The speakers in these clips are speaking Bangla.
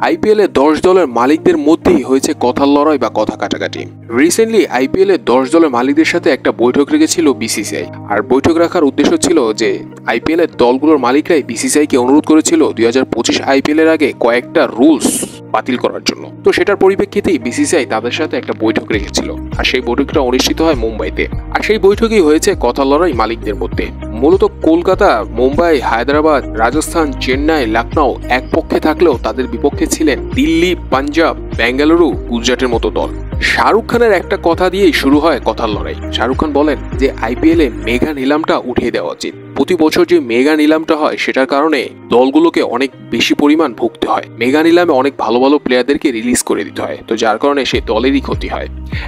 আইপিএল এর 10 দলের মালিকদের মধ্যেই হয়েছে কথার লড়াই বা কথা কাটাকাটি। রিসেন্টলি আইপিএল এর 10 দলের মালিকদের সাথে একটা বৈঠক রেখেছিল বিসিসিআই। আর বৈঠক রাখার উদ্দেশ্য ছিল যে আইপিএল এর দলগুলোর মালিকরাই বিসিসিআই কে অনুরোধ করেছিল 2025 আইপিএল এর আগে কয়েকটা রুলস বাতিল করার জন্য। তো সেটার পরিপ্রেক্ষিতেই বিসিসিআই তাদের সাথে একটা বৈঠক রেখেছিল, আর সেই বৈঠকটা অনুষ্ঠিত হয় মুম্বাইতে। আর সেই বৈঠকেই হয়েছে কথা লড়াই মালিকদের মধ্যে। মূলত কলকাতা, মুম্বাই, হায়দ্রাবাদ, রাজস্থান, চেন্নাই, লখনউ এক পক্ষে থাকলেও তাদের বিপক্ষে ছিলেন দিল্লি, পাঞ্জাব, বেঙ্গালুরু, গুজরাটের মতো দল। শাহরুখ খানের একটা কথা দিয়েই শুরু হয় কথার লড়াই। শাহরুখ খান বলেন যে আইপিএল এ মেগা নিলামটা উঠিয়ে দেওয়া উচিত। প্রতি বছর যে মেগা নিলামটা হয় সেটার কারণে দলগুলোকে অনেক বেশি পরিমাণ ভুগতে হয়। মেগা নিলামে অনেক ভালো ভালো প্লেয়ারদেরকে রিলিজ করে দিতে হয়, তো যার কারণে সেই দলেরই ক্ষতি হয়।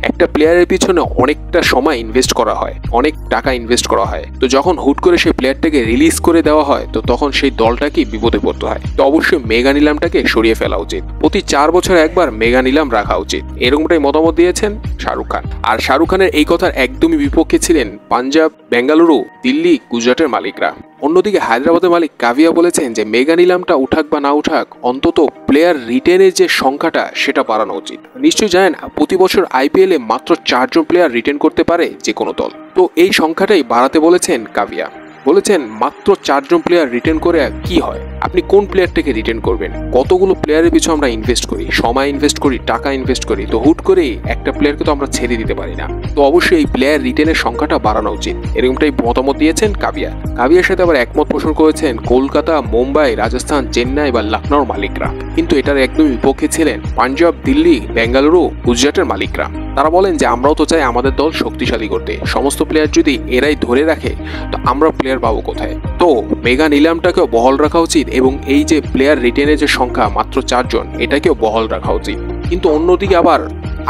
একটা প্লেয়ারের পিছনে অনেকটা সময় ইনভেস্ট করা হয়, অনেক টাকা ইনভেস্ট করা হয়। তো যখন হুট করে সেই প্লেয়ারটাকে রিলিজ করে দেওয়া হয়, তো তখন সেই দলটাকে বিপদে পড়তে হয়। তো অবশ্যই মেগা নিলামটাকে সরিয়ে ফেলা উচিত। প্রতি 4 বছর একবার মেগা নিলাম রাখা উচিত, এরকমটাই মতামত দিয়েছেন শাহরুখ খান। আর শাহরুখ খানের এই কথার একদমই বিপক্ষে ছিলেন পাঞ্জাব, বেঙ্গালুরু, দিল্লি, গুজরাটের মালিকরা। অন্যদিকে হায়দ্রাবাদের মালিক কাভিয়া বলেছেন যে মেগা নিলামটা উঠাক বা না উঠাক, অন্তত প্লেয়ার রিটেনের যে সংখ্যাটা সেটা বাড়ানো উচিত। নিশ্চয়ই জানেন প্রতি বছর আইপিএল এ মাত্র 4 জন প্লেয়ার রিটেন করতে পারে যে কোনো দল। তো এই সংখ্যাটাই বাড়াতে বলেছেন কাভিয়া। বলেছেন মাত্র 4 জন প্লেয়ার রিটেন করে কি হয়, আপনি কোন প্লেয়ারটাকে রিটেন করবেন? কতগুলো প্লেয়ারের পিছু আমরা ইনভেস্ট করি, সময় ইনভেস্ট করি, টাকা ইনভেস্ট করি। তো হুট করে একটা প্লেয়ারকে তো আমরা ছেড়ে দিতে পারি না। তো অবশ্যই এই প্লেয়ার রিটেনের সংখ্যাটা বাড়ানো উচিত, এরকমটাই মতামত দিয়েছেন কাভিয়া। কাভিয়ার সাথে আবার একমত পোষণ করেছেন কলকাতা, মুম্বাই, রাজস্থান, চেন্নাই বা লখনউর মালিকরা। কিন্তু এটার একদমই বিপক্ষে ছিলেন পাঞ্জাব, দিল্লি, বেঙ্গালুরু, গুজরাটের মালিকরা। তারা বলেন যে আমরাও তো চাই আমাদের দল শক্তিশালী করতে, সমস্ত প্লেয়ার যদি এরাই ধরে রাখে তো আমরা প্লেয়ার পাবো কোথায়? তো মেগা নিলামটাকেও বহাল রাখা উচিত, এবং এই যে প্লেয়ার রিটেনের যে সংখ্যা মাত্র 4 জন, এটাকেও বহাল রাখা উচিত। কিন্তু অন্যদিকে আবার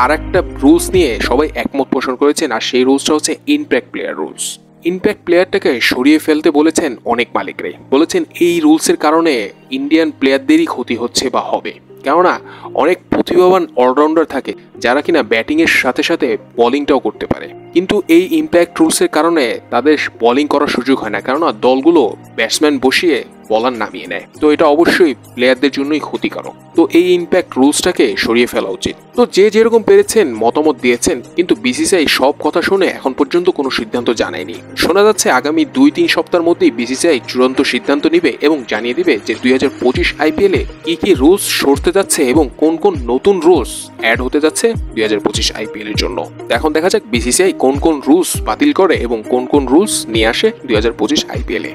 আর একটা রুলস নিয়ে সবাই একমত পোষণ করেছেন, আর সেই রুলসটা হচ্ছে ইমপ্যাক্ট প্লেয়ার রুলস। ইমপ্যাক্ট প্লেয়ারটাকে সরিয়ে ফেলতে বলেছেন অনেক মালিকরাই। বলেছেন এই রুলসের কারণে ইন্ডিয়ান প্লেয়ারদেরই ক্ষতি হচ্ছে বা হবে, কেননা অনেক প্রতিভাবান অলরাউন্ডার থাকে যারা কিনা ব্যাটিং এর সাথে সাথে বোলিংটাও করতে পারে, কিন্তু এই ইমপ্যাক্ট রুলসের কারণে তাদের বোলিং করার সুযোগ হয় না, কেননা দলগুলো ব্যাটসম্যান বসিয়ে বলার নামিয়ে নেয়। তো এটা অবশ্যই প্লেয়ারদের জন্যই ক্ষতিকারক। তো এই ইমপ্যাক্ট রুলসটাকে সরিয়ে ফেলা উচিত। তো যে যেরকম পেরেছেন মতামত দিয়েছেন, কিন্তু বিসিসিআই সব কথা শুনে এখন পর্যন্ত কোনো সিদ্ধান্ত জানায়নি। শোনা যাচ্ছে আগামী 2-3 সপ্তাহের মধ্যেই বিসিসিআই চূড়ান্ত সিদ্ধান্ত নিবে এবং জানিয়ে দিবে যে 2025 আইপিএল এ কি কি রুলস সরতে যাচ্ছে এবং কোন কোন নতুন রুলস অ্যাড হতে যাচ্ছে 2025 আইপিএল এর জন্য। এখন দেখা যাক বিসিসিআই কোন কোন রুলস বাতিল করে এবং কোন কোন রুলস নিয়ে আসে 2025 আইপিএল এ।